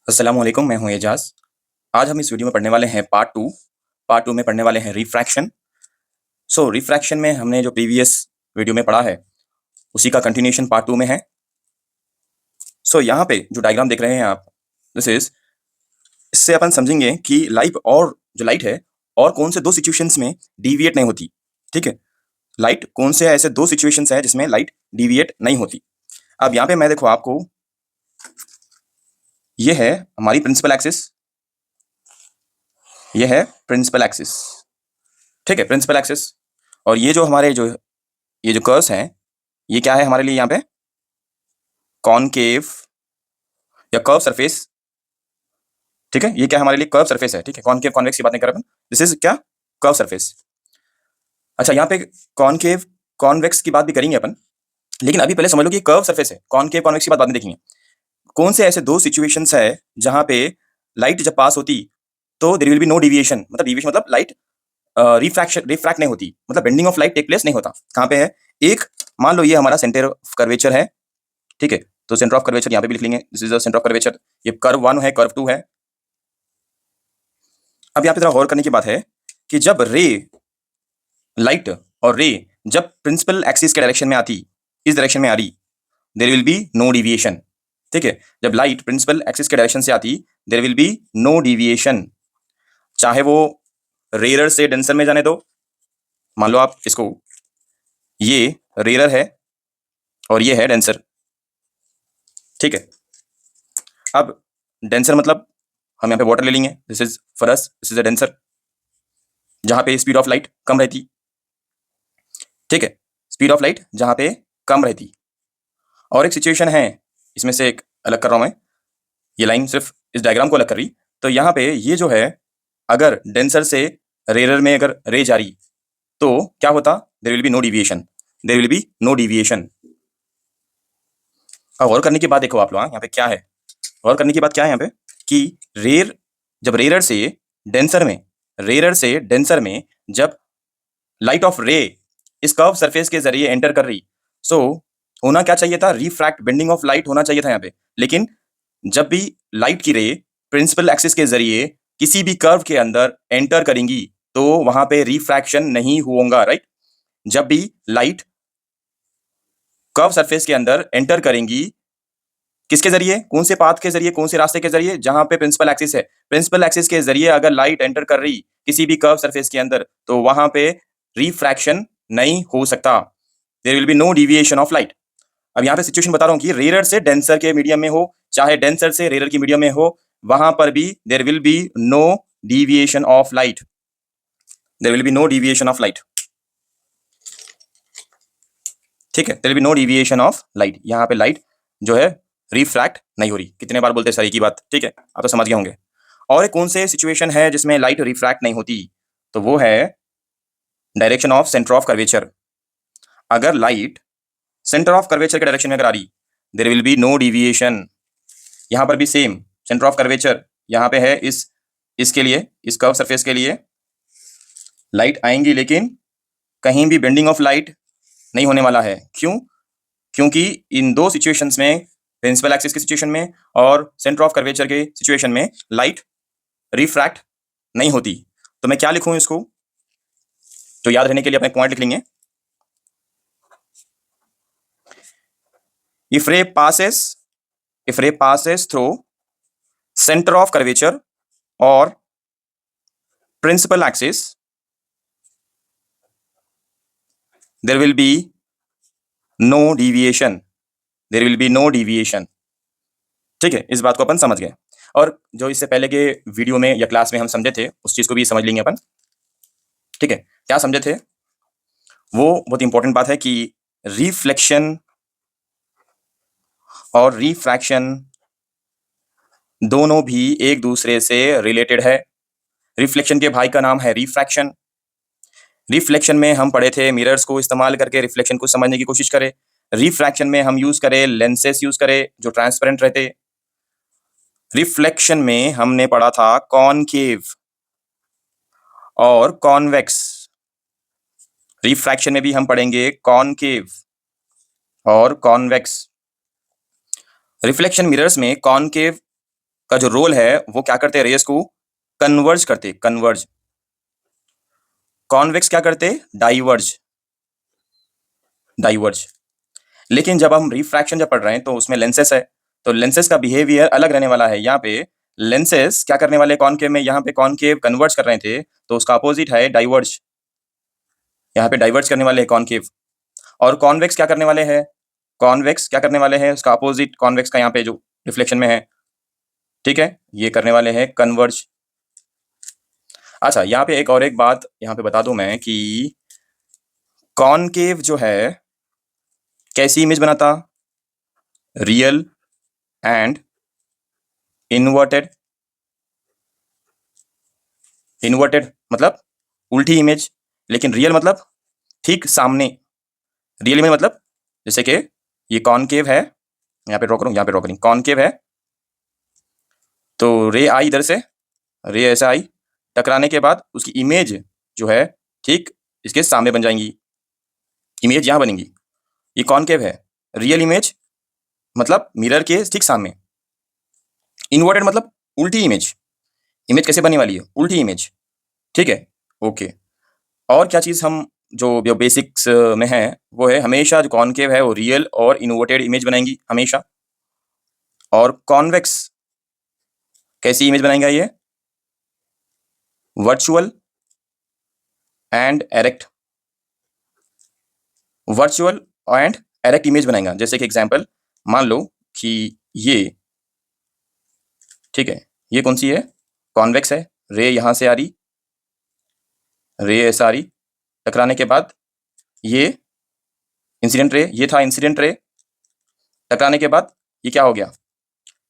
अस्सलाम वालेकुम, मैं हूं एजाज। आज हम इस वीडियो में पढ़ने वाले हैं पार्ट टू में पढ़ने वाले हैं रिफ्रैक्शन। रिफ्रैक्शन में हमने जो प्रीवियस वीडियो में पढ़ा है उसी का कंटिन्यूएशन पार्ट टू में है। यहाँ पे जो डायग्राम देख रहे हैं आप, दिस इज, इससे अपन समझेंगे कि लाइट है और कौन से दो सिचुएशंस में डिविएट नहीं होती। ठीक है, लाइट कौन से ऐसे दो सिचुएशंस है जिसमें लाइट डिविएट नहीं होती। अब यहाँ पे मैं देखो आपको, ये है हमारी प्रिंसिपल एक्सिस, ये है प्रिंसिपल एक्सिस। ठीक है, प्रिंसिपल एक्सिस। और ये जो हमारे जो ये जो कर्व्स हैं, ये क्या है हमारे लिए यहाँ पे, कॉनकेव या कर्व सरफेस। ठीक है, ये क्या हमारे लिए कर्व सरफेस है। ठीक है, कॉनकेव कॉन्वेक्स की बात नहीं कर रहे अपन, दिस इज क्या, कर्व सरफेस। अच्छा, यहाँ पे कॉनकेव कॉन्वेक्स की बात भी करेंगे अपन, लेकिन अभी पहले समझ लो कि कर्व सरफेस है। कॉनकेव कॉन्वेक्स की बात बाद में देखेंगे। कौन से ऐसे दो सिचुएशंस है जहां पे लाइट जब पास होती तो there will be no deviation, मतलब डिविएशन मतलब लाइट रिफ्रैक्ट नहीं होती, मतलब bending of light take place नहीं होता। कहां पे है, एक, मान लो ये हमारा सेंटर ऑफ कर्वेचर है। ठीक है, तो सेंटर ऑफ कर्वेचर यहाँ पे भी लिख लेंगे, this is the centre of curvature. ये कर्व 1 है, कर्व 2 है। अब यहाँ पे जरा गौर करने की बात है कि जब लाइट और रे जब प्रिंसिपल एक्सिस के डायरेक्शन में आती, इस डायरेक्शन में आ रही, there will be no deviation. ठीक है, जब लाइट प्रिंसिपल एक्सिस के डायरेक्शन से आती, there will be no deviation, चाहे वो रेयर से डेंसर में जाने दो। मान लो आप इसको, ये रेयर है और ये है डेंसर। ठीक है, अब डेंसर मतलब हम यहाँ पे वाटर ले लेंगे, this is for us, this is a denser, जहां पे स्पीड ऑफ लाइट कम रहती। ठीक है, स्पीड ऑफ लाइट जहां पे कम रहती। और एक सिचुएशन है, इसमें से एक अलग कर रहा हूं मैं, ये लाइन सिर्फ इस डायग्राम को अलग कर रही। तो यहाँ पे ये जो है, अगर डेंसर से रेयर में अगर रे जा रही तो क्या होता, there will be no deviation, there will be no deviation. अब गौर करने की बात देखो आप लोग, यहाँ पे क्या है, गौर करने की बात क्या है यहाँ पे कि जब रेयर से डेंसर में जब लाइट ऑफ रे इस कर्व सरफेस के जरिए एंटर कर रही, सो होना क्या चाहिए था, रिफ्रैक्ट, बेंडिंग ऑफ लाइट होना चाहिए था यहाँ पे। लेकिन जब भी लाइट की रे प्रिंसिपल एक्सिस के जरिए किसी भी कर्व के अंदर एंटर करेंगी तो वहां पे रिफ्रैक्शन नहीं होगा, राइट। जब भी लाइट कर्व सरफेस के अंदर एंटर करेंगी, किसके जरिए, कौन से पाथ के जरिए, कौन से रास्ते के जरिए, जहां पे प्रिंसिपल एक्सिस है, प्रिंसिपल एक्सिस के जरिए अगर लाइट एंटर कर रही किसी भी कर्व सरफेस के अंदर तो वहां पे रिफ्रैक्शन नहीं हो सकता, there will be no deviation of light. अब यहाँ पे सिचुएशन बता रहा हूँ कि रेयर से डेंसर के मीडियम में हो, चाहे डेंसर से रेयर की मीडियम में हो, वहां पर भी there will be no deviation of light, there will be no deviation of light. ठीक है, there will be no deviation of light, यहाँ पे लाइट जो है रिफ्रैक्ट नहीं हो रही। कितने बार बोलते हैं सर एक ही बात, ठीक है, आप तो समझ गए होंगे। और एक कौन से सिचुएशन है जिसमें लाइट रिफ्रैक्ट नहीं होती, तो वो है direction of centre of curvature. अगर लाइट सेंटर ऑफ कर्वेचर के डायरेक्शन में अगर आ रही, there will be no deviation. यहां पर भी सेम, सेंटर ऑफ कर्वेचर यहाँ पे है, इसके लिए, इस कर्व सरफेस के लिए लाइट आएंगी, लेकिन कहीं भी बेंडिंग ऑफ लाइट नहीं होने वाला है। क्यों, क्योंकि इन दो सिचुएशंस में, प्रिंसिपल एक्सिस के सिचुएशन में और सेंटर ऑफ कर्वेचर के सिचुएशन में, लाइट रिफ्रैक्ट नहीं होती। तो मैं क्या लिखूं इसको, तो याद रहने के लिए अपने पॉइंट लिख लेंगे। इफ रे passes through center of curvature or principal axis, there will be no deviation, there will be no deviation। ठीक है, इस बात को अपन समझ गए। और जो इससे पहले के वीडियो में या क्लास में हम समझे थे उस चीज को भी समझ लेंगे अपन। ठीक है, क्या समझे थे, वो बहुत इंपॉर्टेंट बात है कि रिफ्लेक्शन और रिफ्रैक्शन दोनों भी एक दूसरे से रिलेटेड है। रिफ्लेक्शन के भाई का नाम है रिफ्रैक्शन। रिफ्लेक्शन में हम पढ़े थे मिरर्स को इस्तेमाल करके रिफ्लेक्शन को समझने की कोशिश करें। रिफ्रैक्शन में हम यूज करें लेंसेस यूज करें जो ट्रांसपेरेंट रहते। रिफ्लेक्शन में हमने पढ़ा था कॉनकेव और कॉन्वेक्स, रिफ्रैक्शन में भी हम पढ़ेंगे कॉनकेव और कॉन्वेक्स। रिफ्लेक्शन मिरर्स में कॉनकेव का जो रोल है वो क्या करते हैं, रेस को कन्वर्ज करते, कन्वर्ज। कॉन्वेक्स क्या करते, डाइवर्ज, डाइवर्ज। लेकिन जब हम रिफ्रैक्शन जब पढ़ रहे हैं तो उसमें लेंसेस है, तो लेंसेस का बिहेवियर अलग रहने वाला है। यहाँ पे लेंसेस क्या करने वाले, कॉनकेव में, यहाँ पे कॉनकेव कन्वर्ज कर रहे थे, तो उसका अपोजिट है डाइवर्ज। यहाँ पे डाइवर्ज करने वाले हैं कॉनकेव। और कॉन्वेक्स क्या करने वाले हैं, कॉन्वेक्स क्या करने वाले हैं, उसका अपोजिट कॉन्वेक्स का यहाँ पे जो रिफ्लेक्शन में है, ठीक है, ये करने वाले हैं कन्वर्ज। अच्छा, यहाँ पे एक और एक बात यहाँ पे बता दूं मैं कि कॉनकेव जो है कैसी इमेज बनाता, रियल एंड इन्वर्टेड। इन्वर्टेड मतलब उल्टी इमेज, लेकिन रियल मतलब ठीक सामने। रियल इमेज मतलब जैसे कि ये कॉनकेव है, यहाँ पे ड्रॉ करूँ, यहाँ पे ड्रॉ करूँ, कॉनकेव है, तो रे आई इधर से, रे ऐसा आई, टकराने के बाद उसकी इमेज जो है ठीक इसके सामने बन जाएंगी, इमेज यहाँ बनेंगी। ये कॉनकेव है, रियल इमेज मतलब मिरर के ठीक सामने। इन्वर्टेड मतलब उल्टी इमेज, इमेज कैसे बनने वाली है, उल्टी इमेज, ठीक है, ओके। और क्या चीज़ हम जो बेसिक्स में है वो है, हमेशा जो कॉनकेव है वो रियल और इन्वर्टेड इमेज बनाएंगी हमेशा। और कॉन्वेक्स कैसी इमेज बनाएंगे, ये virtual and erect, virtual and erect image बनाएगा। जैसे कि एग्जांपल मान लो कि ये, ठीक है, ये कौन सी है, कॉन्वेक्स है, रे यहाँ से आ रही, रे ऐसा आ रही, टकराने के बाद ये इंसिडेंट रे, ये था इंसिडेंट रे, टकराने के बाद ये क्या हो गया,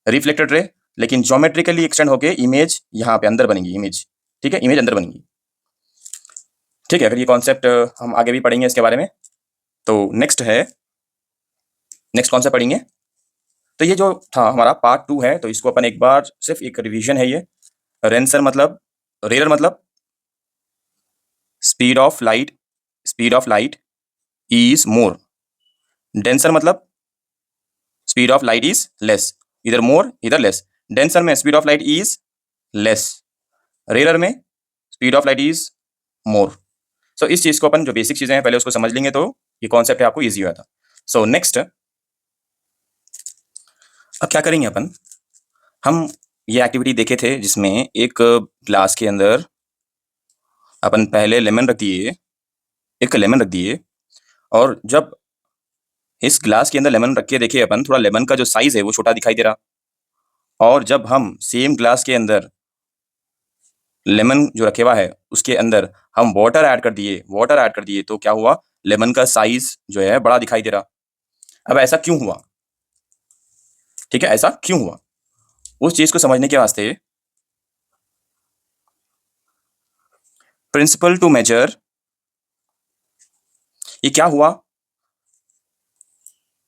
रिफ्लेक्टेड रे, लेकिन ज्योमेट्रिकली एक्सटेंड होके इमेज यहाँ पे अंदर बनेगी, इमेज, ठीक है, इमेज अंदर बनेगी, ठीक है। अगर ये कॉन्सेप्ट हम आगे भी पढ़ेंगे इसके बारे में। तो नेक्स्ट है, नेक्स्ट कॉन्सेप्ट पढ़ेंगे। तो ये जो था हमारा पार्ट 2 है, तो इसको अपन एक बार सिर्फ एक रिवीजन है ये। रेंसर मतलब, रेलर मतलब speed of light, speed of light is more. Denser मतलब speed of light is less, इधर मोर इधर लेस। डेंसर में speed of light is less, rarer में speed of light is more. So इस चीज को अपन जो बेसिक चीजें हैं पहले उसको समझ लेंगे, तो ये कॉन्सेप्ट है आपको इजी हुआ था। सो नेक्स्ट, अब क्या करेंगे अपन, हम ये एक्टिविटी देखे थे जिसमें एक ग्लास के अंदर अपन पहले लेमन रख दिए, एक लेमन रख दिए, और जब इस ग्लास के अंदर लेमन रख के देखे अपन, थोड़ा लेमन का जो साइज है वो छोटा दिखाई दे रहा। और जब हम सेम ग्लास के अंदर लेमन जो रखे हुआ है उसके अंदर हम वाटर ऐड कर दिए, वाटर ऐड कर दिए, तो क्या हुआ, लेमन का साइज जो है बड़ा दिखाई दे रहा। अब ऐसा क्यों हुआ, ठीक है, ऐसा क्यों हुआ, उस चीज को समझने के वास्ते प्रिंसिपल टू मेजर, ये क्या हुआ,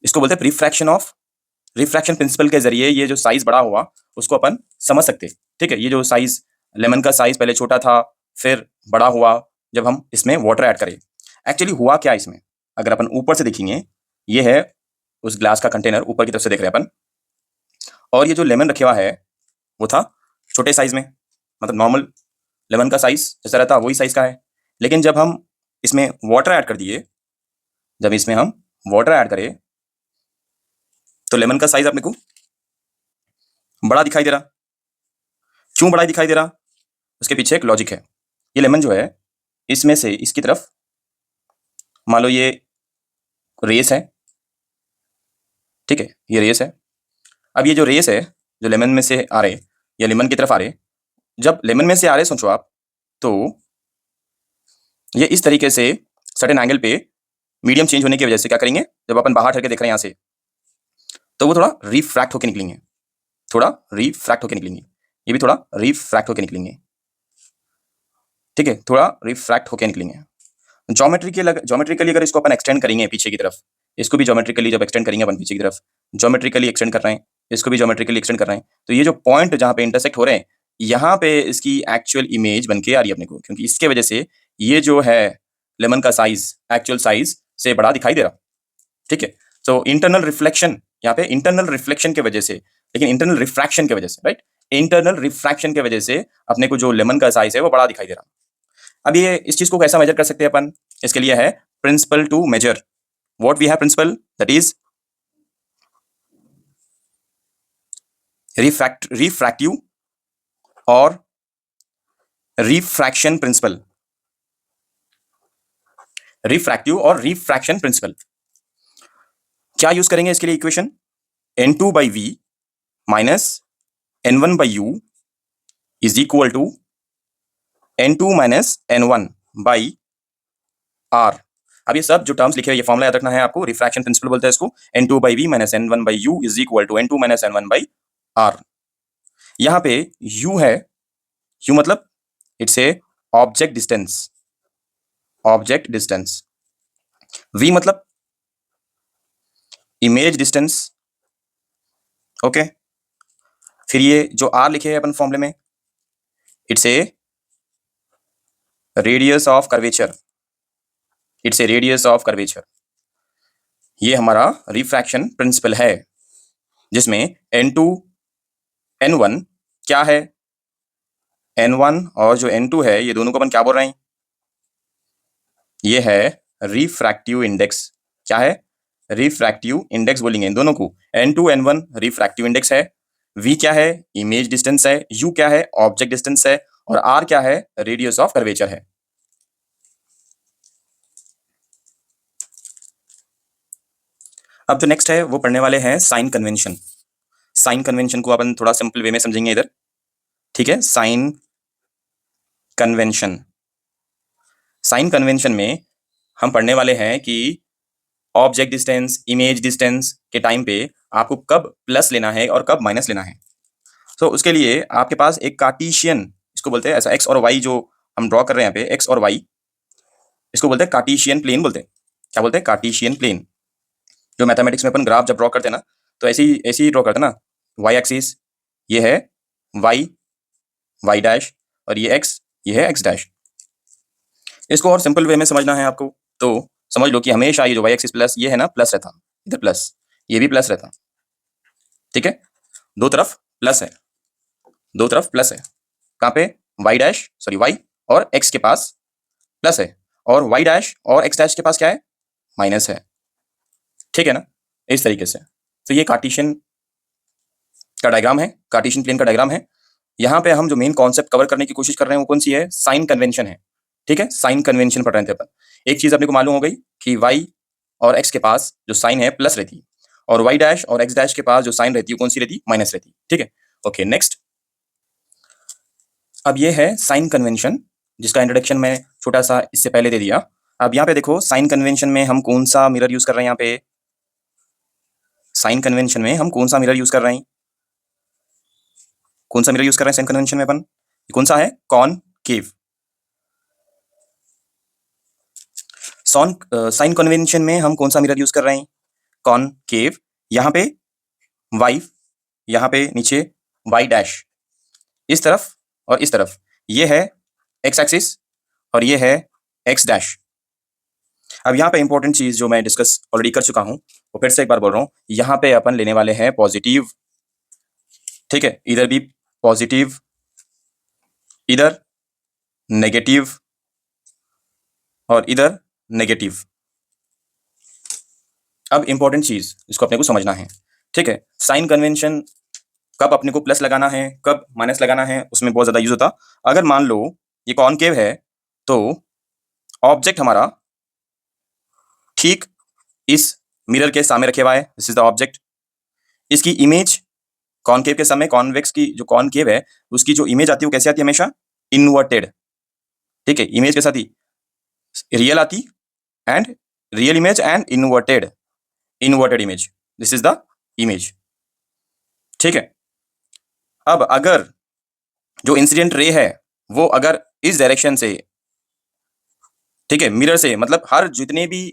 इसको बोलते हैं रिफ्रैक्शन ऑफ, रिफ्रैक्शन प्रिंसिपल के जरिए ये जो साइज बड़ा हुआ उसको अपन समझ सकते, ठीक है। ये जो साइज, लेमन का साइज पहले छोटा था फिर बड़ा हुआ जब हम इसमें वाटर ऐड करें। एक्चुअली हुआ क्या इसमें, अगर अपन ऊपर से देखेंगे, ये है उस ग्लास का कंटेनर, ऊपर की तरफ से देख रहे हैं अपन, और ये जो लेमन रखे हुआ है वो था छोटे साइज में, मतलब नॉर्मल लेमन का साइज जैसा रहता वही साइज का है। लेकिन जब हम इसमें वाटर ऐड कर दिए, जब इसमें हम वाटर ऐड करें तो लेमन का साइज अपने को बड़ा दिखाई दे रहा। क्यों बड़ा दिखाई दे रहा, उसके पीछे एक लॉजिक है। ये लेमन जो है इसमें से इसकी तरफ मान लो ये रेस है, ठीक है, ये रेस है। अब ये जो रेस है जो लेमन में से आ रहे या लेमन की तरफ आ रहे, जब लेमन में से आ रहे सोचो आप, तो ये इस तरीके से सर्टेन एंगल पे मीडियम चेंज होने की वजह से क्या करेंगे, जब अपन बाहर ठहर के देख रहे हैं यहाँ से, तो वो थोड़ा रिफ्रैक्ट होकर निकलेंगे, थोड़ा रिफ्रैक्ट होकर निकलेंगे, ये भी थोड़ा रिफ्रैक्ट होकर निकलेंगे, ठीक है, थोड़ा रिफ्रैक्ट होकर निकलेंगे। ज्योमेट्रिकली अगर इसको अपन एक्सटेंड करेंगे पीछे की तरफ, इसको भी ज्योमेट्रिकली जब एक्सटेंड करेंगे अपन पीछे की तरफ, ज्योमेट्रिकली एक्सटेंड कर रहे हैं, इसको भी ज्योमेट्रिकली एक्सटेंड कर रहे हैं, तो ये जो पॉइंट जहाँ पे इंटरसेक्ट हो रहे हैं, यहाँ पे इसकी एक्चुअल इमेज बन के आ रही है अपने को, क्योंकि इसके वजह से ये जो है लेमन का साइज एक्चुअल साइज से बड़ा दिखाई दे रहा, ठीक है। तो इंटरनल रिफ्लेक्शन, यहाँ पे इंटरनल रिफ्लेक्शन की वजह से, लेकिन इंटरनल रिफ्रैक्शन की वजह से, राइट, इंटरनल रिफ्रैक्शन की वजह से अपने को जो लेमन का साइज है वो बड़ा दिखाई दे रहा। अब ये इस चीज को कैसा मेजर कर सकते हैं अपन? इसके लिए है principle to measure what we have principle, that is refractive और रिफ्रैक्शन प्रिंसिपल। रिफ्रैक्टिव और रिफ्रैक्शन प्रिंसिपल क्या यूज करेंगे इसके लिए? Equation N2 by V minus N1 by U is equal to N2 minus N1 by R। अब ये सब जो टर्म्स लिखे हुए ये फॉर्मूला याद रखना है आपको। रिफ्रैक्शन प्रिंसिपल बोलते हैं इसको। N2 by V minus N1 by U is equal to N2 minus N1 by R। यहाँ पे U है, U मतलब it's a object distance, object distance. V मतलब इमेज डिस्टेंस, ओके। फिर ये जो R लिखे हैं अपन फॉर्मूले में, it's a radius of curvature, it's a radius of curvature. ये हमारा रिफ्रैक्शन प्रिंसिपल है जिसमें N2 N1 क्या है? N1 और जो N2 है ये दोनों को अपन क्या बोल रहे हैं? ये है रिफ्रैक्टिव इंडेक्स। क्या है? रिफ्रैक्टिव इंडेक्स बोलेंगे इन दोनों को। N2 N1 रिफ्रैक्टिव इंडेक्स है, V क्या है? इमेज डिस्टेंस है, U क्या है? ऑब्जेक्ट डिस्टेंस है, और R क्या है? रेडियस ऑफ कर्वेचर है। अब जो नेक्स्ट है वो पढ़ने वाले हैं साइन कन्वेंशन। साइन कन्वेंशन को अपन थोड़ा सिंपल वे में समझेंगे इधर, ठीक है। साइन कन्वेंशन, साइन कन्वेंशन में हम पढ़ने वाले हैं कि ऑब्जेक्ट डिस्टेंस, इमेज डिस्टेंस के टाइम पे आपको कब प्लस लेना है और कब माइनस लेना है। तो उसके लिए आपके पास एक कार्टेशियन, इसको बोलते हैं ऐसा एक्स और वाई जो हम ड्रॉ कर रहे हैं यहाँ पे, एक्स और वाई, इसको बोलते हैं कार्टेशियन प्लेन बोलते हैं। क्या बोलते हैं? Cartesian plane. जो मैथमेटिक्स में अपन ग्राफ जब ड्रॉ करते हैं ना, तो ऐसे ही ड्रॉ करते हैं ना। वाई एक्सिस ये है वाई, वाई डैश, और ये एक्स, ये है एक्स डैश। इसको और सिंपल वे में समझना है आपको तो समझ लो कि हमेशा ये जो वाई एक्सिस प्लस ये है ना, प्लस रहता, इधर प्लस, ये भी प्लस रहता, ठीक है। दो तरफ प्लस है, दो तरफ प्लस है। कहाँ पे? वाई डैश, सॉरी वाई और एक्स के पास प्लस है, और वाई डैश और एक्स डैश के पास क्या है? माइनस है, ठीक है ना। इस तरीके से तो ये कार्टेशियन का डायग्राम है, कार्टेशियन प्लेन का डायग्राम है। यहाँ पे हम जो मेन कॉन्सेप्ट कवर करने की कोशिश कर रहे हैं वो कौन सी है? साइन कन्वेंशन है, ठीक है। साइन कन्वेंशन पढ़ रहे थे अपन। एक चीज अपने को मालूम हो गई कि वाई और एक्स के पास जो साइन है प्लस रहती, और वाई डैश और एक्स डैश के पास जो साइन रहती है कौन सी रहती? माइनस रहती, ठीक है। ओके नेक्स्ट, अब ये है साइन कन्वेंशन जिसका इंट्रोडक्शन मैं छोटा सा इससे पहले दे दिया। अब यहाँ पे देखो साइन कन्वेंशन में हम कौन सा मिरर यूज कर रहे हैं? यहाँ पे साइन कन्वेंशन में हम कौन सा मिरर यूज कर रहे हैं? कौन सा मिरर यूज कर रहे हैं साइन कन्वेंशन में अपन? कौन सा है? कॉनकेव। साइन कन्वेंशन में हम कौन सा मिरर यूज कर रहे हैं? कॉनकेव। यहाँ पे वाई, यहाँ पे नीचे वाई डैश, इस तरफ और इस तरफ ये है एक्स एक्सिस और ये है एक्स डैश। अब यहाँ पे इंपॉर्टेंट चीज जो मैं डिस्कस ऑलरेडी कर चुका हूं वो फिर से एक बार बोल रहा हूं, यहाँ पे अपन लेने वाले हैं पॉजिटिव, ठीक है। इधर भी पॉजिटिव, इधर नेगेटिव और इधर नेगेटिव। अब इंपॉर्टेंट चीज इसको अपने को समझना है, ठीक है। साइन कन्वेंशन कब अपने को प्लस लगाना है, कब माइनस लगाना है, उसमें बहुत ज्यादा यूज होता। अगर मान लो ये कॉनकेव है तो ऑब्जेक्ट हमारा ठीक इस मिरर के सामने रखे हुआ है, दिस इज द ऑब्जेक्ट। इसकी इमेज कॉनकेव के समय, कॉन्वेक्स की जो कॉनकेव है उसकी जो इमेज आती है वो कैसे आती है? हमेशा इनवर्टेड, ठीक है। इमेज के साथ ही रियल आती, and real image and inverted, inverted image, this is the image, ठीक है। अब अगर जो इंसिडेंट रे है वो अगर इस डायरेक्शन से, ठीक है, मिरर से, मतलब हर जितने भी,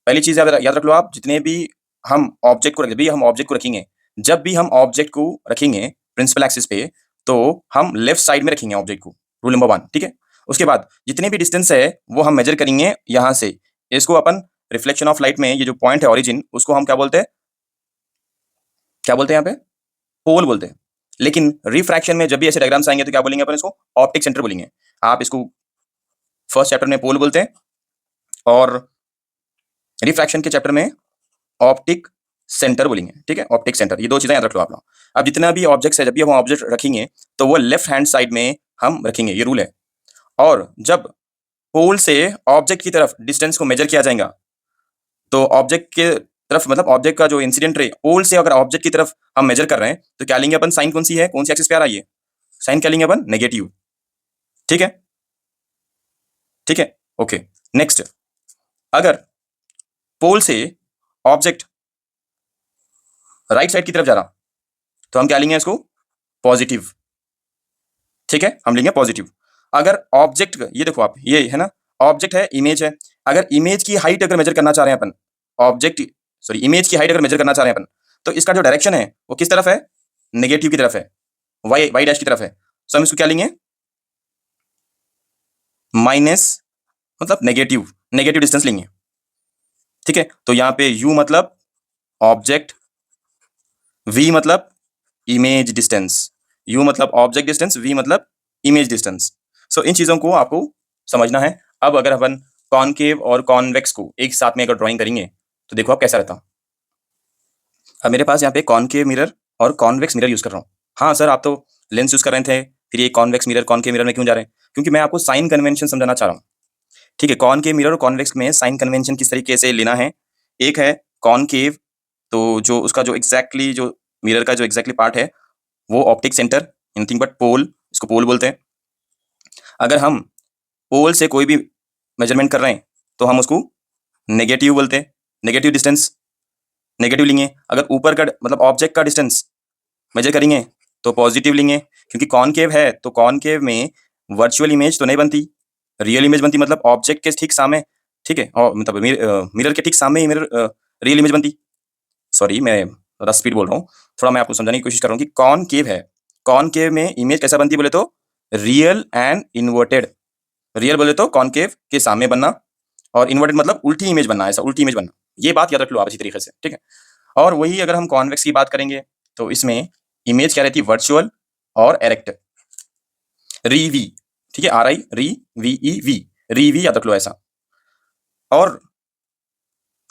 पहली चीज याद रख लो आप, जितने भी हम ऑब्जेक्ट को रखेंगे, जब भी हम ऑब्जेक्ट को रखेंगे प्रिंसिपल एक्सिस पे तो हम लेफ्ट साइड में रखेंगे ऑब्जेक्ट को, रूल नंबर 1, ठीक है। उसके बाद जितने भी डिस्टेंस है वो हम मेजर करेंगे यहां से। इसको अपन रिफ्लेक्शन ऑफ लाइट में ये जो पॉइंट है ओरिजिन, उसको हम क्या बोलते हैं? क्या बोलते हैं यहाँ पे? पोल बोलते हैं, लेकिन रिफ्रैक्शन में जब भी ऐसे डायग्राम्स आएंगे तो क्या बोलेंगे अपन इसको? ऑप्टिक सेंटर बोलेंगे। आप इसको फर्स्ट चैप्टर में पोल बोलते हैं और रिफ्रैक्शन के चैप्टर में ऑप्टिक सेंटर बोलेंगे। ठीक है, ऑप्टिक सेंटर, ये दो चीजें याद रख लो आप लोग। अब जितना भी ऑब्जेक्ट्स है, जब भी हम ऑब्जेक्ट रखेंगे तो वो लेफ्ट हैंड साइड में हम रखेंगे, ये रूल है। और जब पोल से ऑब्जेक्ट की तरफ डिस्टेंस को मेजर किया जाएगा तो ऑब्जेक्ट के तरफ, मतलब ऑब्जेक्ट का जो इंसिडेंट रे पोल से अगर ऑब्जेक्ट की तरफ हम मेजर कर रहे हैं तो क्या लेंगे अपन? साइन कौन सी है, कौन सी एक्सिस पे आ रहा है? साइन क्या लेंगे अपन? नेगेटिव। ठीक है, ठीक है, ओके। नेक्स्ट, अगर पोल से ऑब्जेक्ट राइट साइड की तरफ जा रहा तो हम क्या लेंगे इसको? पॉजिटिव। ठीक है, हम लेंगे पॉजिटिव। अगर ऑब्जेक्ट, ये देखो आप, ये है ना ऑब्जेक्ट है, इमेज है। अगर इमेज की हाइट अगर मेजर करना चाह रहे हैं अपन, ऑब्जेक्ट सॉरी इमेज की हाइट अगर मेजर करना चाह रहे हैं अपन, तो इसका जो डायरेक्शन है वो किस तरफ है? नेगेटिव की तरफ है, वाई वाई डैश की तरफ है। सो हम इसको क्या लेंगे? माइनस, मतलब नेगेटिव, नेगेटिव डिस्टेंस लेंगे। ठीक है, तो यहां पे u मतलब ऑब्जेक्ट, v मतलब इमेज डिस्टेंस, u मतलब ऑब्जेक्ट डिस्टेंस, v मतलब इमेज डिस्टेंस। सो इन चीजों को आपको समझना है। अब अगर अपन कॉनकेव और कॉन्वेक्स को एक साथ में अगर ड्राइंग करेंगे तो देखो आप कैसा रहता। अब मेरे पास यहाँ पे कॉनकेव मिरर और कॉन्वेक्स मिरर यूज कर रहा हूँ। हाँ सर, आप तो लेंस यूज कर रहे थे, फिर ये कॉन्वेक्स मिरर कॉनकेव मिरर में क्यों जा रहे हैं? क्योंकि मैं आपको साइन कन्वेंशन समझाना चाह रहा हूँ। ठीक है, कॉनकेव मिरर और कॉन्वेक्स में साइन कन्वेंशन किस तरीके से लेना है। एक है कॉनकेव, तो जो उसका जो एग्जैक्टली जो मिरर का जो एग्जैक्टली पार्ट है वो ऑप्टिक सेंटर, नथिंग बट पोल, इसको पोल बोलते हैं। अगर हम पोल से कोई भी मेजरमेंट कर रहे हैं तो हम उसको नेगेटिव बोलते हैं, नेगेटिव डिस्टेंस, नेगेटिव लेंगे। अगर ऊपर का मतलब ऑब्जेक्ट का डिस्टेंस मेजर करेंगे तो पॉजिटिव लेंगे, क्योंकि कॉनकेव है तो कॉनकेव में वर्चुअल इमेज तो नहीं बनती, रियल इमेज बनती, मतलब ऑब्जेक्ट के ठीक सामने। ठीक है, और मतलब मिरर के ठीक सामने ही मिरर रियल इमेज बनती। सॉरी, मैं थोड़ा स्पीड बोल रहा हूँ, थोड़ा मैं आपको समझाने की कोशिश कर रहा हूँ कि कॉनकेव है, कॉनकेव में इमेज कैसा बनती है बोले तो रियल एंड इन्वर्टेड। रियल बोले तो कॉनकेव के सामने बनना, और इन्वर्टेड मतलब उल्टी इमेज बनना, ऐसा उल्टी इमेज बनना। ये बात याद रख लो आप इसी तरीके से। ठीक है, और वही अगर हम कॉन्वेक्स की बात करेंगे तो इसमें इमेज क्या रहती है? वर्चुअल और एरेक्ट, री वी। ठीक है, RI री VEV, री वी याद रख लो ऐसा। और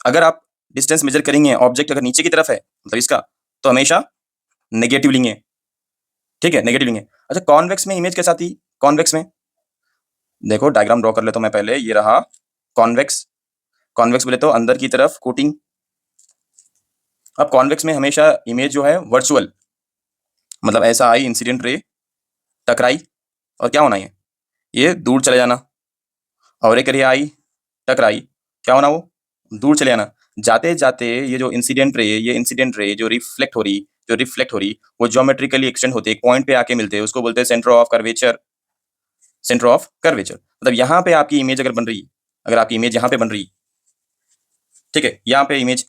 अगर आप डिस्टेंस मेजर करेंगे, ऑब्जेक्ट अगर नीचे की तरफ है मतलब इसका, तो हमेशा नेगेटिव लेंगे। ठीक है, नेगेटिव लेंगे। अच्छा, कॉन्वेक्स में इमेज कैसा आती? कॉन्वेक्स में देखो, डायग्राम ड्रॉ कर लेता हूं मैं पहले, ये रहा कॉन्वेक्स। कॉन्वेक्स बोले तो अंदर की तरफ कोटिंग। अब कॉन्वेक्स में हमेशा इमेज जो है वर्चुअल, मतलब ऐसा आई इंसिडेंट रे टकराई और क्या होना है? ये दूर चले जाना। और एक रे आई टकराई, क्या होना? वो दूर चले जाना। जाते जाते ये जो इंसिडेंट रे, ये इंसिडेंट रे जो रिफ्लेक्ट हो रही वो ज्योमेट्रिकली एक्सटेंड होते, एक पॉइंट पे आके मिलते हैं, उसको बोलते हैं centre of curvature. Centre of curvature मतलब यहाँ पे आपकी इमेज अगर बन रही, अगर आपकी इमेज यहाँ पे बन रही, ठीक है, यहाँ पे इमेज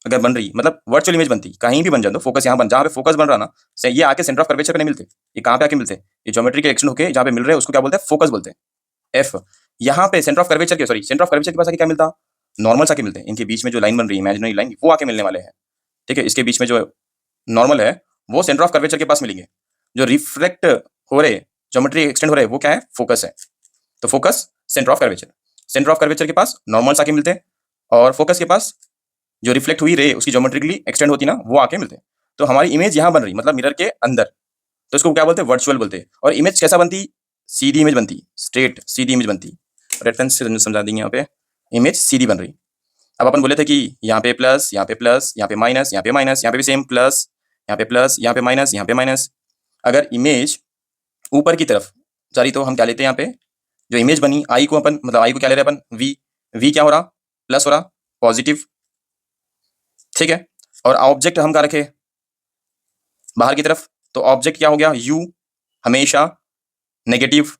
अगर बन रही मतलब वर्चुअल इमेज बनती, कहीं भी बन जाए तो फोकस यहाँ बन, जहाँ पे फोकस बन रहा ना, ये आके सेंटर ऑफ कर्वेचर पे नहीं मिलते। ये कहाँ पे आके मिलते हैं? ये ज्योमेट्रिकल एक्सटेंड होके जहाँ पे मिल रहे हैं उसको क्या बोलते हैं? फोकस बोलते हैं, F। यहाँ पे सेंटर ऑफ कर्वेचर के, सॉरी सेंटर ऑफ कर्वेचर के पास आके क्या मिलता? नॉर्मल आके मिलते हैं। इनके बीच में जो लाइन बन रही है, इमेजिनरी लाइन, वो आके मिलने वाले हैं। ठीक है, इसके बीच में जो नॉर्मल है वो सेंटर ऑफ कर्वेचर के पास मिलेंगे। जो रिफ्लेक्ट हो रहे, ज्योमेट्री एक्सटेंड हो रहे, वो क्या है? फोकस है। तो focus centre of curvature, centre of curvature के पास नॉर्मल्स आके मिलते हैं, और फोकस के पास जो रिफ्लेक्ट हुई रे उसकी ज्योमेट्रिकली एक्सटेंड होती ना, वो आके मिलते हैं। तो हमारी इमेज यहाँ बन रही मतलब मिरर के अंदर, तो इसको क्या बोलते हैं? वर्चुअल बोलते हैं। और इमेज कैसा बनती? सीधी इमेज बनती, स्ट्रेट सीधी इमेज बनती। रेफरेंस से समझा देंगे, यहाँ पे इमेज सीधी बन रही। अब अपन बोले थे कि यहाँ पे प्लस, यहाँ पे प्लस, यहाँ पे माइनस, यहाँ पे माइनस, यहाँ पे भी सेम प्लस, यहाँ पे प्लस, यहाँ पे माइनस, यहाँ पे माइनस। अगर इमेज ऊपर की तरफ जा रही तो हम क्या लेते हैं? यहाँ पे जो इमेज बनी आई को अपन, मतलब आई को क्या ले रहे हैं अपन? वी क्या हो रहा? प्लस हो रहा, पॉजिटिव। ठीक है, और ऑब्जेक्ट हम क्या रखे? बाहर की तरफ, तो ऑब्जेक्ट क्या हो गया? यू, हमेशा नेगेटिव।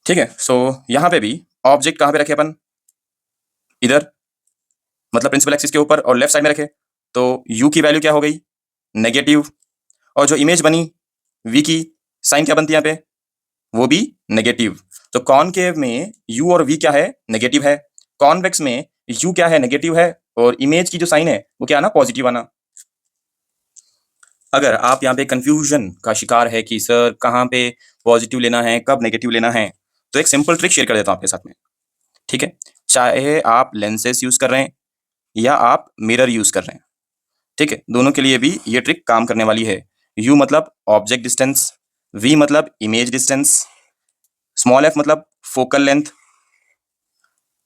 ठीक है, सो यहां पे भी ऑब्जेक्ट कहां पे रखे अपन? इधर, मतलब प्रिंसिपल एक्सिस के ऊपर और लेफ्ट साइड में रखे, तो यू की वैल्यू क्या हो गई? नेगेटिव। और जो इमेज बनी वी की, साइन क्या बनती है यहाँ पे? वो भी नेगेटिव। तो कॉनकेव में यू और वी क्या है? नेगेटिव है। कॉन्वेक्स में यू क्या है? नेगेटिव है, और इमेज की जो साइन है वो क्या आना? पॉजिटिव आना। अगर आप यहाँ पे कंफ्यूजन का शिकार है कि सर कहाँ पे पॉजिटिव लेना है, कब नेगेटिव लेना है, तो एक सिंपल ट्रिक शेयर कर देता हूँ आपके साथ में। ठीक है, चाहे आप लेंसेज यूज कर रहे हैं या आप मिरर यूज कर रहे हैं, ठीक है, दोनों के लिए भी ये ट्रिक काम करने वाली है। यू मतलब ऑब्जेक्ट डिस्टेंस, वी मतलब इमेज डिस्टेंस, स्मॉल एफ मतलब फोकल लेंथ,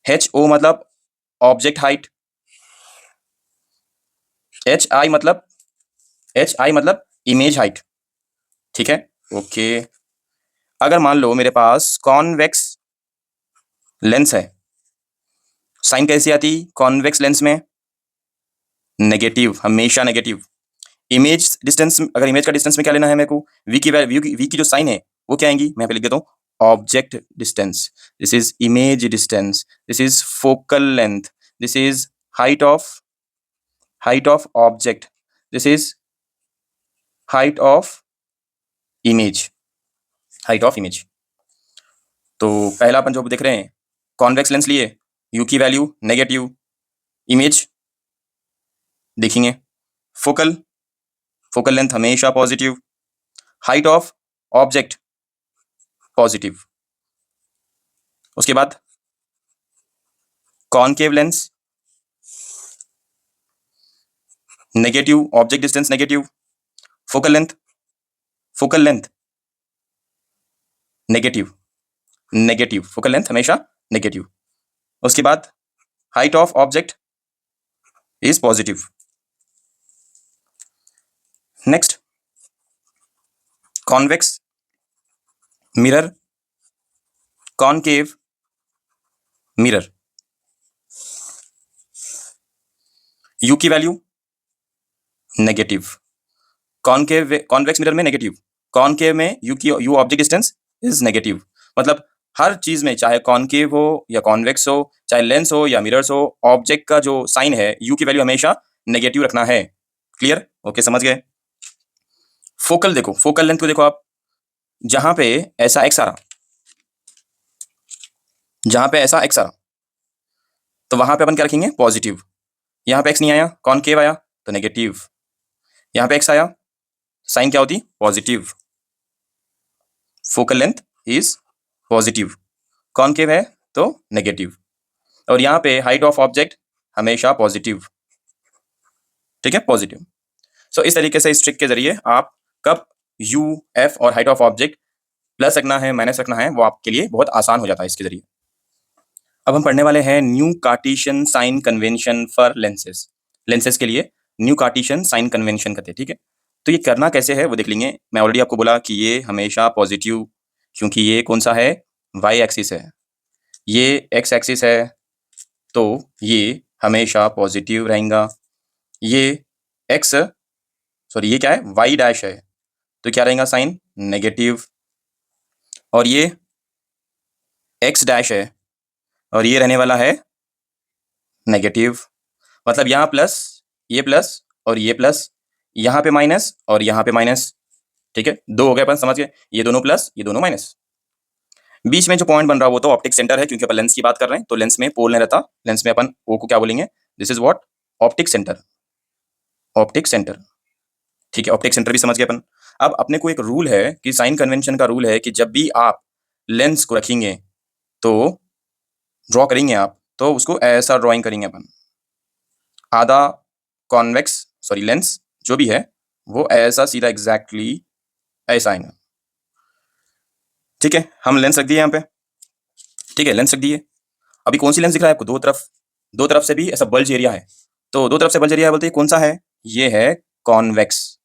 एच ओ मतलब ऑब्जेक्ट हाइट, एच आई मतलब इमेज हाइट। ठीक है, ओके। अगर मान लो मेरे पास कॉन्वेक्स लेंस है, साइन कैसी आती कॉन्वेक्स लेंस में? नेगेटिव, हमेशा नेगेटिव। इमेज डिस्टेंस, अगर इमेज का डिस्टेंस में क्या लेना है मेरे को, वी की जो साइन है वो क्या आएंगी, मैं यहाँ पे लिख देता हूँ object distance, this is image distance, this is focal length, this is height of object, this is height of image, height of image. तो पहला अपन जो देख रहे हैं, कॉन्वेक्स लेंस लिए, यू की वैल्यू नेगेटिव, इमेज देखेंगे, फोकल फोकल लेंथ हमेशा positive, height of object positive. उसके बाद concave lens negative, object distance negative, focal length negative, negative focal length हमेशा नेगेटिव। उसके बाद height of object is positive. Next, convex mirror, concave mirror, u की value negative, concave convex mirror में negative, concave में u object distance is negative. मतलब हर चीज में, चाहे कॉनकेव हो या कॉन्वेक्स हो, चाहे लेंस हो या मिरर्स हो, ऑब्जेक्ट का जो साइन है यू की वैल्यू हमेशा नेगेटिव रखना है। क्लियर, ओके, समझ गए। फोकल देखो, फोकल लेंथ को देखो आप, जहां पे ऐसा एक्स आ रहा, जहां पे ऐसा एक्स आ रहा, तो वहां पे अपन क्या रखेंगे, पॉजिटिव। यहाँ पे एक्स नहीं आया, कॉनकेव आया तो नेगेटिव, यहाँ पे एक्स आया, साइन क्या होती, positive, focal length is positive, concave है तो नेगेटिव, और यहाँ पे हाइट ऑफ ऑब्जेक्ट हमेशा पॉजिटिव। ठीक है, पॉजिटिव। सो इस तरीके से इस ट्रिक के जरिए आप कब यू, एफ और हाइट ऑफ ऑब्जेक्ट प्लस रखना है, माइनस रखना है, वो आपके लिए बहुत आसान हो जाता है इसके जरिए। अब हम पढ़ने वाले हैं new Cartesian sign convention for lenses. Lenses के लिए न्यू कार्टेशियन साइन कन्वेंशन करते हैं। ठीक है, तो ये करना कैसे है वो देख लेंगे। मैं ऑलरेडी आपको बोला कि ये हमेशा पॉजिटिव, क्योंकि ये कौन सा है, वाई एक्सिस है, ये एक्स एक्सिस है, तो ये हमेशा पॉजिटिव रहेगा। ये एक्स, सॉरी ये क्या है, वाई डैश है, तो क्या रहेगा साइन, नेगेटिव। और ये एक्स डैश है और ये रहने वाला है नेगेटिव। मतलब यहाँ प्लस, ये प्लस और ये प्लस, यहाँ पे माइनस और यहाँ पे माइनस। ठीक है, दो हो गए, अपन समझ गए, ये दोनों प्लस ये दोनों माइनस। बीच में जो पॉइंट बन रहा है वो तो ऑप्टिक सेंटर है, क्योंकि अपन लेंस की बात कर रहे हैं, तो लेंस में पोल नहीं रहता, लेंस में अपन ओ को क्या बोलेंगे, this is what, optic centre, optic centre. ठीक है, ऑप्टिक सेंटर भी समझ गए अपन। अब अपने को एक रूल है कि साइन कन्वेंशन का रूल है कि जब भी आप लेंस को रखेंगे तो ड्रॉ करेंगे आप, तो उसको ऐसा ड्राइंग करेंगे अपन, आधा कॉन्वेक्स, सॉरी लेंस जो भी है वो ऐसा सीधा एग्जैक्टली ऐसा आएगा। ठीक है, हम लेंस रख दिए यहाँ पे। ठीक है, लेंस रख दिए। अभी कौन सी लेंस दिख रहा है आपको, दो तरफ, दो तरफ से भी ऐसा बल्ज एरिया है, तो दो तरफ से बल्ज एरिया बोलते हैं कौन सा है, ये है कॉन्वेक्स।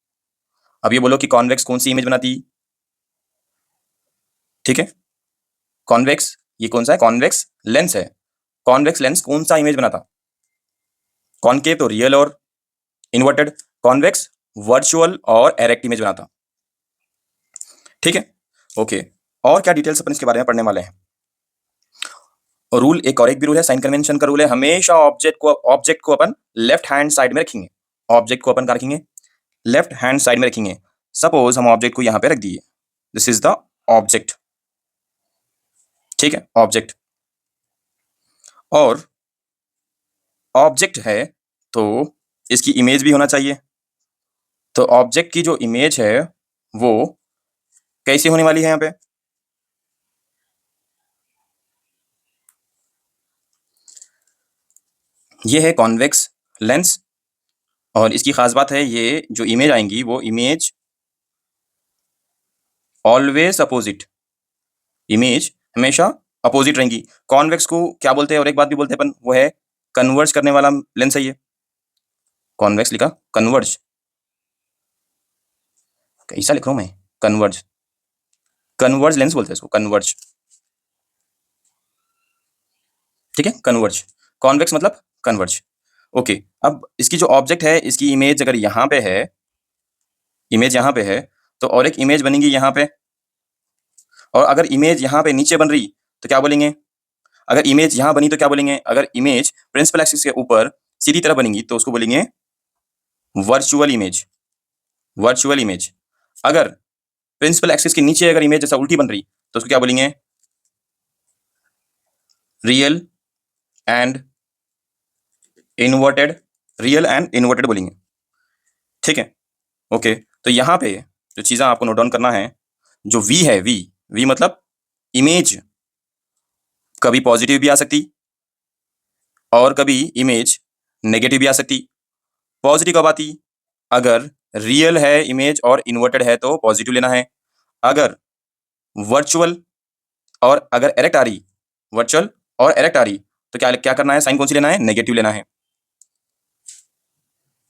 अब ये बोलो कि कॉन्वेक्स कौन सी इमेज बनाती, ठीक है, कॉन्वेक्स ये कौन सा है, कॉन्वेक्स लेंस है, कॉन्वेक्स लेंस कौन सा इमेज बनाता, कॉनकेव तो रियल और इन्वर्टेड, कॉन्वेक्स वर्चुअल और एरेक्ट इमेज बनाता। ठीक है, ओके। और क्या डिटेल्स अपन इसके बारे में पढ़ने वाले हैं। और रूल, एक और एक भी रूल है, साइन कन्वेंशन का रूल है, हमेशा ऑब्जेक्ट को अपन लेफ्ट हैंड साइड में रखेंगे, ऑब्जेक्ट को अपन क्या रखेंगे, लेफ्ट हैंड साइड में रखेंगे। सपोज हम ऑब्जेक्ट को यहां पे रख दिए, दिस इज द ऑब्जेक्ट। ठीक है, ऑब्जेक्ट, और ऑब्जेक्ट है तो इसकी इमेज भी होना चाहिए, तो ऑब्जेक्ट की जो इमेज है वो कैसी होने वाली है यहाँ पे? ये है कॉन्वेक्स लेंस, और इसकी खास बात है ये जो इमेज आएंगी वो इमेज ऑलवेज अपोजिट, इमेज हमेशा अपोजिट रहेंगी। कॉन्वेक्स को क्या बोलते हैं और एक बात भी बोलते हैं अपन, वो है कन्वर्ज करने वाला लेंस है ये। कॉन्वेक्स लिखा, कन्वर्ज कैसा लिख रहा हूं मैं, कन्वर्ज, कन्वर्ज लेंस बोलते हैं इसको, कन्वर्ज। ठीक है, कन्वर्ज, कॉन्वेक्स मतलब कन्वर्ज। ओके, अब इसकी जो ऑब्जेक्ट है इसकी इमेज अगर यहाँ पे है, इमेज यहाँ पे है, तो और एक इमेज बनेगी यहाँ पे, और अगर इमेज यहाँ पे नीचे बन रही तो क्या बोलेंगे? अगर इमेज यहाँ बनी तो क्या बोलेंगे? अगर इमेज प्रिंसिपल एक्सिस के ऊपर सीधी तरह बनेगी तो उसको बोलेंगे वर्चुअल इमेज, वर्चुअल इमेज। अगर प्रिंसिपल एक्सिस के नीचे अगर इमेज जैसा उल्टी बन रही तो उसको क्या बोलेंगे? Real and inverted, real and inverted बोलेंगे। ठीक है, ओके। तो यहाँ पे जो चीज़ें आपको नोट डाउन करना है, जो वी है, वी, वी मतलब इमेज कभी पॉजिटिव भी आ सकती और कभी इमेज नेगेटिव भी आ सकती। पॉजिटिव कब आती? अगर रियल है इमेज और इन्वर्टेड है तो पॉजिटिव लेना है। अगर वर्चुअल और अगर एरेक्ट आ रही, वर्चुअल और एरेक्ट आ रही तो क्या क्या करना है? साइन कौन सी लेना है? नेगेटिव लेना है।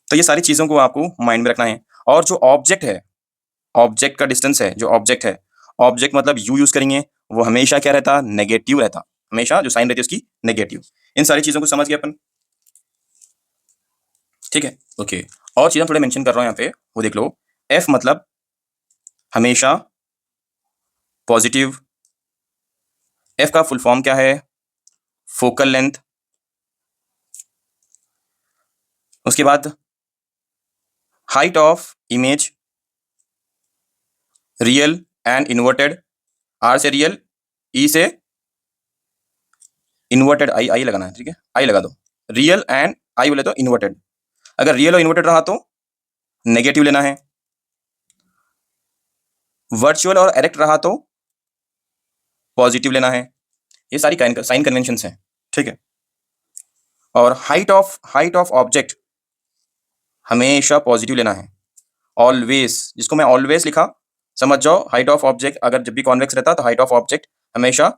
तो ये सारी चीज़ों को आपको माइंड में रखना है। और जो ऑब्जेक्ट है, ऑब्जेक्ट का डिस्टेंस है, जो ऑब्जेक्ट है, ऑब्जेक्ट मतलब यू यूज करेंगे, वो हमेशा क्या रहता? नेगेटिव रहता, हमेशा जो साइन रहती है उसकी नेगेटिव। इन सारी चीज़ों को समझ गए अपन? ठीक है, ओके। और चीज़ें थोड़े मेंशन कर रहा हूँ यहाँ पे, वो देख लो। एफ मतलब हमेशा पॉजिटिव। एफ का फुल फॉर्म क्या है? Focal length. उसके बाद height of image, real and inverted. R से रियल, ई से इन्वर्टेड, आई, आई लगाना है, ठीक है, आई लगा दो। रियल एंड आई बोले तो इन्वर्टेड। अगर रियल और इन्वर्टेड रहा तो नेगेटिव लेना है। वर्चुअल और एरेक्ट रहा तो पॉजिटिव लेना है। ये सारी साइन कन्वेंशन हैं, ठीक है। और हाइट ऑफ ऑब्जेक्ट हमेशा पॉजिटिव लेना है, ऑलवेज। जिसको मैं ऑलवेज लिखा, समझ जाओ हाइट ऑफ ऑब्जेक्ट अगर जब भी कॉन्वेक्स रहता तो हाइट ऑफ ऑब्जेक्ट हमेशा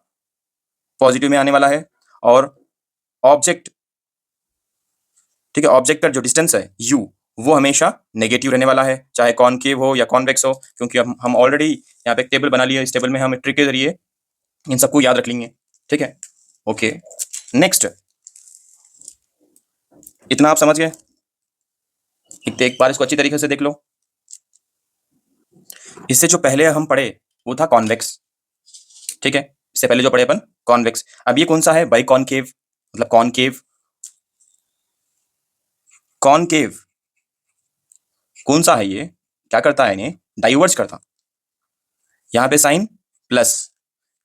पॉजिटिव में आने वाला है। और ऑब्जेक्ट, ठीक है, ऑब्जेक्ट का जो डिस्टेंस है यू, वो हमेशा नेगेटिव रहने वाला है, चाहे कॉनकेव हो या कॉन्वेक्स हो, क्योंकि हम ऑलरेडी यहाँ पे एक टेबल बना लिया, इस टेबल में हम ट्रिक के जरिए इन सबको याद रख लेंगे, ठीक है, ओके। नेक्स्ट, इतना आप समझ गए? एक बार इसको अच्छी तरीके से देख लो। इससे जो पहले हम पढ़े वो था कॉन्वेक्स, ठीक है, इससे पहले जो पढ़े अपन कॉन्वेक्स। अब ये कौन सा है? बाई कॉनकेव, मतलब कॉनकेव। कॉनकेव कौन सा है? ये क्या करता है? इन्हें डाइवर्स करता। यहाँ पे साइन प्लस,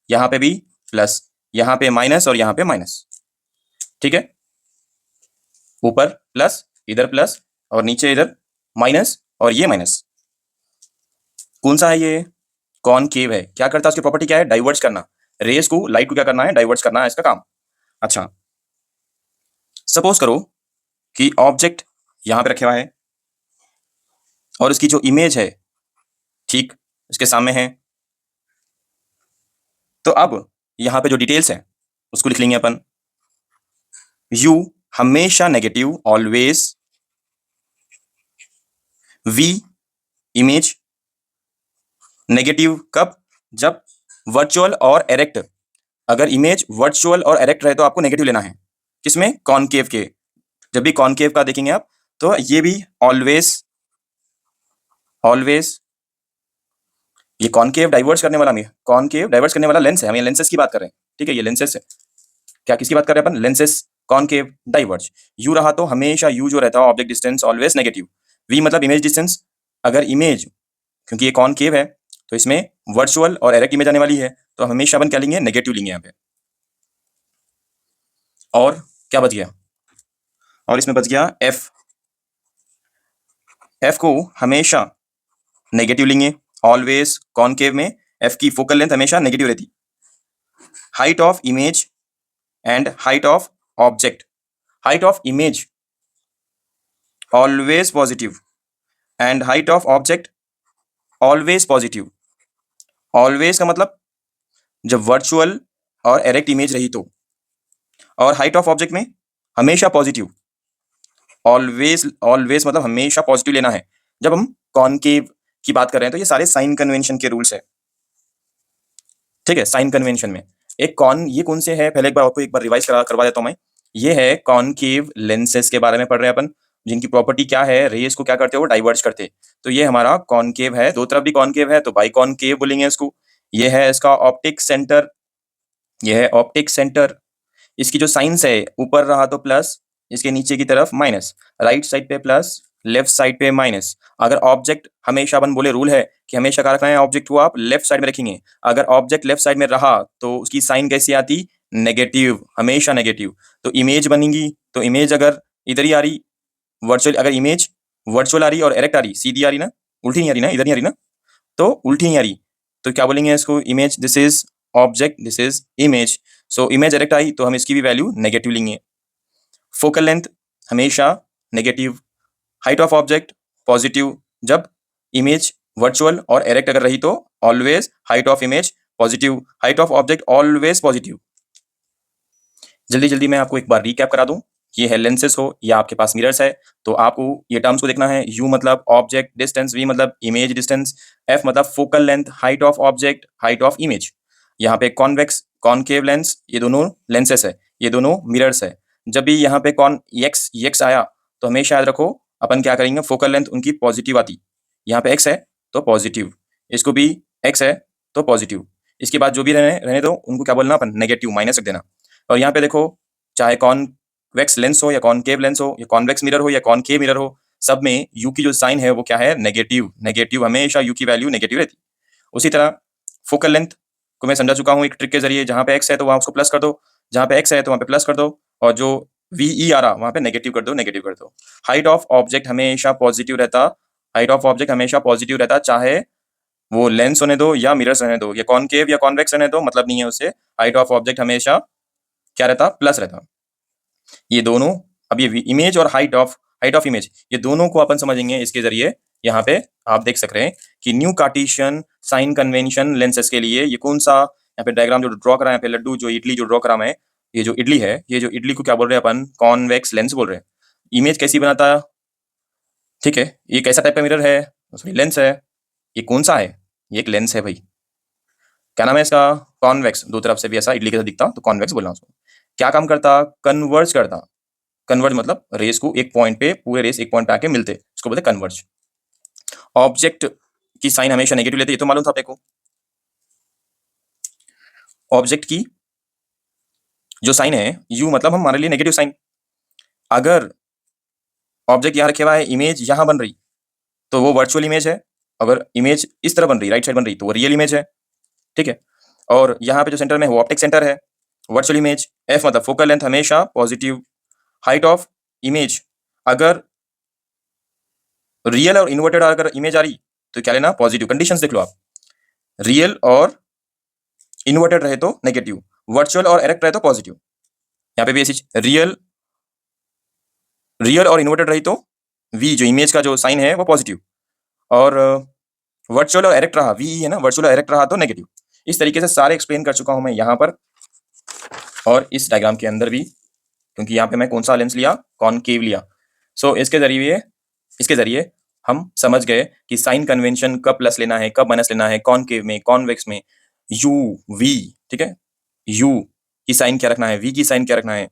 यहाँ पे भी प्लस, यहाँ पे माइनस और यहाँ पे माइनस, ठीक है, ऊपर प्लस, इधर प्लस, और नीचे इधर माइनस, और ये माइनस। कौन सा है ये? कॉनकेव है। क्या करता है? उसकी प्रॉपर्टी क्या है? डाइवर्ट्स करना। रेस को, लाइट को क्या करना है? डाइवर्ट्स करना है इसका काम। अच्छा, सपोज करो कि ऑब्जेक्ट यहां पे रखे हुआ है और इसकी जो इमेज है ठीक इसके सामने है। तो अब यहां पे जो डिटेल्स है उसको लिख लेंगे अपन। यू हमेशा negative, always. V image negative कब? जब वर्चुअल और एरेक्ट। अगर इमेज वर्चुअल और एरेक्ट रहे तो आपको नेगेटिव लेना है। किसमें? कॉनकेव के। जब भी कॉनकेव का देखेंगे आप तो ये भी ऑलवेज, ऑलवेज। ये कॉनकेव डाइवर्स करने वाला नहीं, कॉनकेव डाइवर्स करने वाला लेंस है, हम ये लेंसेस की बात कर रहे हैं, ठीक है, ये लेंसेस है। क्या किसकी बात कर रहे हैं अपन? Lenses, concave diverge. यू रहा तो हमेशा यू जो रहता है object distance always negative. V मतलब इमेज डिस्टेंस। अगर इमेज, क्योंकि ये कॉनकेव है तो इसमें वर्चुअल और एरेक्ट इमेज आने वाली है, तो हमेशा अपन क्या लेंगे? नेगेटिव लेंगे यहाँ पे। और क्या बच गया? और इसमें बच गया एफ। एफ को हमेशा नेगेटिव लेंगे, ऑलवेज कॉनकेव में एफ की फोकल लेंथ हमेशा नेगेटिव रहती। Height of image and height of object, height of image always positive and height of object always positive. Always का मतलब जब वर्चुअल और एरेक्ट इमेज रही तो, और हाइट ऑफ ऑब्जेक्ट में हमेशा पॉजिटिव। ऑलवेज, ऑलवेज मतलब हमेशा पॉजिटिव लेना है। जब हम कॉनकेव की बात कर रहे हैं तो ये सारे साइन कन्वेंशन के रूल्स है, ठीक है। साइन कन्वेंशन में एक कॉन, ये कौन से है, पहले एक बार आपको एक बार रिवाइज करवा देता हूं मैं। ये है कॉनकेव लेंसेज के बारे में पढ़ रहे हैं अपन, जिनकी प्रॉपर्टी क्या है, रेस को क्या करते हैं, वो डाइवर्ज करते हैं। तो ये हमारा कॉनकेव है, दो तरफ भी कॉनकेव है तो बाई कॉनकेव बोलेंगे इसको। ये है इसका ऑप्टिक सेंटर, ये है ऑप्टिक सेंटर। इसकी जो साइंस है, ऊपर रहा तो प्लस, इसके नीचे की तरफ माइनस, राइट साइड पे प्लस, लेफ्ट साइड पे माइनस। अगर ऑब्जेक्ट, हमेशा अपन बोले रूल है कि हमेशा क्या रखना है, ऑब्जेक्ट को आप लेफ्ट साइड में रखेंगे। अगर ऑब्जेक्ट लेफ्ट साइड में रहा तो उसकी साइन कैसी आती, नेगेटिव, हमेशा नेगेटिव। तो इमेज बनेगी, तो इमेज अगर इधर ही आ रही वर्चुअल, अगर इमेज वर्चुअल आ रही और एरेक्ट आ रही, सीधी आ रही ना, उल्टी नहीं आ रही ना, इधर नहीं आ रही ना, तो उल्टी नहीं आ रही, तो क्या बोलेंगे इसको, image this is object, this is image. So image direct आई तो हम इसकी भी वैल्यू नेगेटिव लेंगे। फोकल लेंथ हमेशा negative, height of object positive. जब इमेज वर्चुअल और एरेक्ट अगर रही तो always height of image positive, height of object always positive. जल्दी जल्दी मैं आपको एक बार रिकैप करा दूं। ये है लेंसेस हो या आपके पास मिरर्स है, तो आपको ये टर्म्स को देखना है। यू मतलब ऑब्जेक्ट डिस्टेंस, वी मतलब इमेज डिस्टेंस, एफ मतलब focal length, height of object, height of image. यहाँ पे कॉन्वेक्स कॉनकेव लेंस, ये दोनों लेंसेस है, ये दोनों मिरर्स है। जब भी यहाँ पे कॉन एक्स एक्स आया तो हमेशा याद रखो अपन क्या करेंगे, फोकल लेंथ उनकी पॉजिटिव आती। यहाँ पे एक्स है तो पॉजिटिव, इसको भी एक्स है तो पॉजिटिव। इसके बाद जो भी रहने रहने दो उनको क्या बोलना अपन, नेगेटिव, माइनस रख देना। और यहाँ पे देखो, चाहे कॉन्वेक्स लेंस हो या कॉनकेव लेंस हो या कॉन्वेक्स मिरर हो या कॉनकेव मिरर हो, सब में यू की जो साइन है वो क्या है, नेगेटिव। नेगेटिव, हमेशा यू की वैल्यू नेगेटिव रहती। उसी तरह फोकल लेंथ को मैं समझा चुका हूँ एक ट्रिक के जरिए, जहां पे एक्स है तो वहां उसको प्लस कर दो, जहां पे एक्स है तो वहां पे प्लस कर दो, और जो वी ई आ रहा वहां पे नेगेटिव कर दो, नेगेटिव कर दो। हाइट ऑफ ऑब्जेक्ट हमेशा पॉजिटिव रहता, हाइट ऑफ ऑब्जेक्ट हमेशा पॉजिटिव रहता, चाहे वो लेंस होने दो या मिरर्स रहने दो, या कॉनकेव या कॉन्वेक्स रहने दो, मतलब नहीं है उससे। हाइट ऑफ ऑब्जेक्ट हमेशा क्या रहता, प्लस रहता। ये दोनों, अब ये इमेज और हाइट ऑफ इमेज, ये दोनों को अपन समझेंगे इसके जरिए। यहाँ पे आप देख सक रहे हैं कि new Cartesian sign convention lenses के लिए ये कौन सा, यहाँ पे डायग्राम जो ड्रॉ करा है, यहाँ पे लड्डू जो इडली जो ड्रॉ करा है, ये जो इडली है, ये जो इडली को क्या बोल रहे हैं अपन, कॉन्वेक्स लेंस बोल रहे हैं। इमेज कैसी बनाता, ठीक है, ये कैसा टाइप का मिरर है, सॉरी लेंस है। ये कौन सा है, ये एक लेंस है भाई। क्या नाम है इसका, कॉन्वेक्स। दो तरफ से भी ऐसा इडली के साथ दिखता तो कॉन्वेक्स बोलना उसको। क्या काम करता, कन्वर्ज करता। कन्वर्ज मतलब रेस को एक पॉइंट पे, पूरे रेस एक पॉइंट पे आके मिलते, इसको बोलते कन्वर्ज। ऑब्जेक्ट की साइन हमेशा नेगेटिव लेते, ये तो मालूम था अपने को। ऑब्जेक्ट की जो साइन है यू मतलब हमारे लिए नेगेटिव साइन। अगर ऑब्जेक्ट यहां रखे हुआ है, इमेज यहां बन रही तो वो वर्चुअल इमेज है। अगर इमेज इस तरह बन रही, राइट साइड बन रही, तो वो रियल इमेज है, ठीक है। और यहाँ पे जो सेंटर में वो ऑप्टिक सेंटर है, वर्चुअल इमेज। एफ मतलब फोकल लेंथ हमेशा पॉजिटिव। हाइट ऑफ इमेज, अगर रियल और इन्वर्टेड अगर इमेज आ रही तो क्या लेना, पॉजिटिव। कंडीशंस देख लो आप, रियल और इन्वर्टेड रहे तो नेगेटिव, वर्चुअल और एरेक्ट रहे तो पॉजिटिव। यहाँ पे भी ऐसी रियल, रियल और इन्वर्टेड रही तो वी जो इमेज का जो साइन है वो पॉजिटिव, और वर्चुअल और एरेक्ट रहा, वी है ना, वर्चुअल और एरेक्ट रहा तो नेगेटिव। इस तरीके से सारे एक्सप्लेन कर चुका हूं मैं यहाँ पर और इस डायग्राम के अंदर भी, क्योंकि यहाँ पे मैं कौन सा लेंस लिया, कॉनकेव लिया। सो इसके जरिए हम समझ गए कि साइन कन्वेंशन कब प्लस लेना है, कब माइनस लेना है, कॉनकेव में, कॉन्वेक्स में, यू वी, ठीक है। यू की साइन क्या रखना है, वी की साइन क्या रखना है,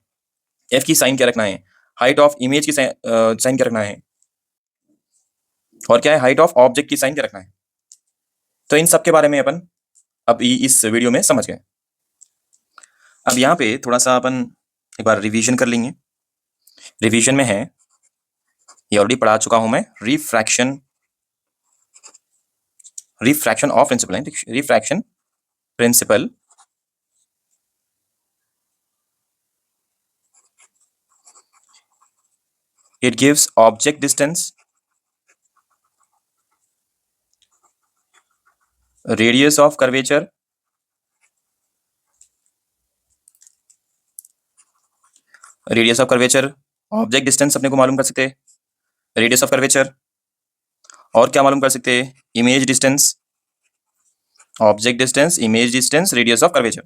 एफ की साइन क्या रखना है, हाइट ऑफ इमेज की साइन क्या रखना है, और क्या है, हाइट ऑफ ऑब्जेक्ट की साइन क्या रखना है। तो इन सब के बारे में अपन अब इस वीडियो में समझ गए। अब यहाँ पे थोड़ा सा अपन एक बार रिवीजन कर लेंगे। रिवीजन में है, ये ऑलरेडी पढ़ा चुका हूं मैं, रिफ्रैक्शन, रिफ्रैक्शन ऑफ प्रिंसिपल है, refraction principle it gives object distance radius of curvature object distance अपने को मालूम कर सकते हैं, रेडियस ऑफ कर्वेचर, और क्या मालूम कर सकते हैं, image distance, object distance, image distance, radius of curvature.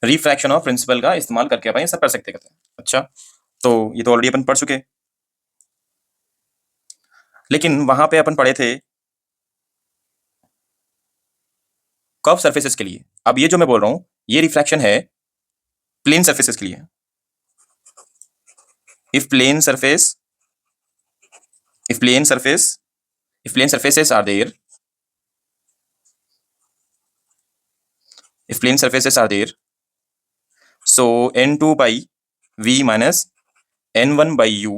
Refraction of principle का इस्तेमाल करके अपन ये सब कर सकते हैं। अच्छा, तो ये तो ऑलरेडी अपन पढ़ चुके, लेकिन वहां पे अपन पढ़े थे कर्व सरफेसेस के लिए। अब ये जो मैं बोल रहा हूं ये रिफ्रैक्शन है प्लेन सरफेसेस के लिए। If plane surface if plane surfaces are there, so n2 by v minus n1 by u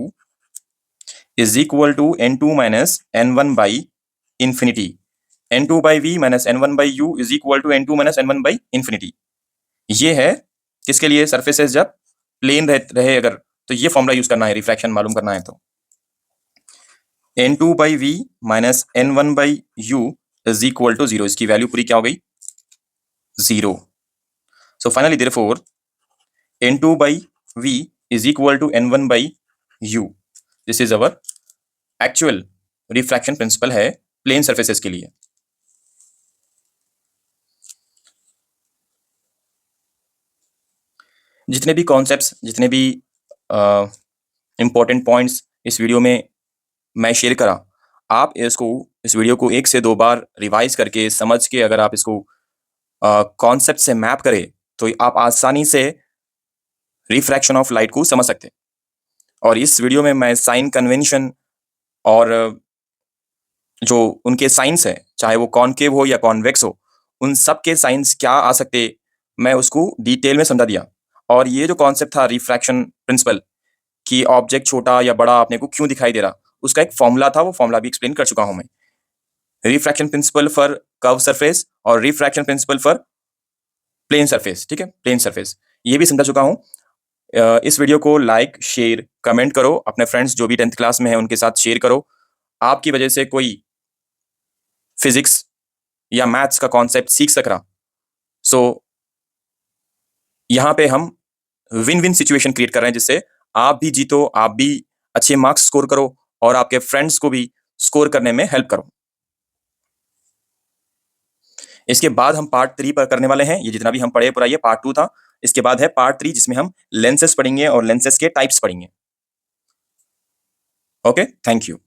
is equal to n2 minus n1 by infinity. n2 by v minus n1 by u is equal to n2 minus n1 by infinity. ये है किसके लिए, surfaces जब plane रहे अगर, तो ये formula use करना है, रिफ्रैक्शन मालूम करना है तो n2 by v minus n1 by u is equal to 0. इसकी वैल्यू पूरी क्या हो गई, 0. So finally therefore n2 by v is equal to n1 by u. This is our actual refraction principle है प्लेन सरफेसेस के लिए। जितने भी कॉन्सेप्ट्स, जितने भी इंपॉर्टेंट पॉइंट्स इस वीडियो में मैं शेयर करा, आप इस वीडियो को 1 से 2 बार रिवाइज करके समझ के अगर आप इसको कॉन्सेप्ट से मैप करें तो आप आसानी से रिफ्रैक्शन ऑफ लाइट को समझ सकते हैं। और इस वीडियो में मैं साइन कन्वेंशन और जो उनके साइंस है, चाहे वो कॉनकेव हो या कॉन्वेक्स हो, उन सब के साइंस क्या आ सकते, मैं उसको डिटेल में समझा दिया। और ये जो कॉन्सेप्ट था रिफ्रैक्शन प्रिंसिपल कि ऑब्जेक्ट छोटा या बड़ा अपने को क्यों दिखाई दे रहा, उसका एक फॉर्मूला था, वो फॉर्मूला भी एक्सप्लेन कर चुका हूं मैं। Refraction principle for curve surface और refraction principle for plane surface, ठीक है, प्लेन सरफेस, ये भी समझा चुका हूं। इस वीडियो को लाइक, शेयर, कमेंट करो, अपने फ्रेंड्स जो भी 10th क्लास में है उनके साथ शेयर करो। आपकी वजह से कोई फिजिक्स या मैथ्स का कॉन्सेप्ट सीख सक रहा, सो यहां पे हम विन विन सिचुएशन क्रिएट कर रहे हैं, जिससे आप भी जीतो, आप भी अच्छे मार्क्स स्कोर करो और आपके फ्रेंड्स को भी स्कोर करने में हेल्प करो। इसके बाद हम पार्ट 3 पर करने वाले हैं। ये जितना भी हम पढ़े पूरा ये पार्ट 2 था। इसके बाद है पार्ट 3 जिसमें हम लेंसेस पढ़ेंगे और लेंसेस के टाइप्स पढ़ेंगे। Okay, thank you.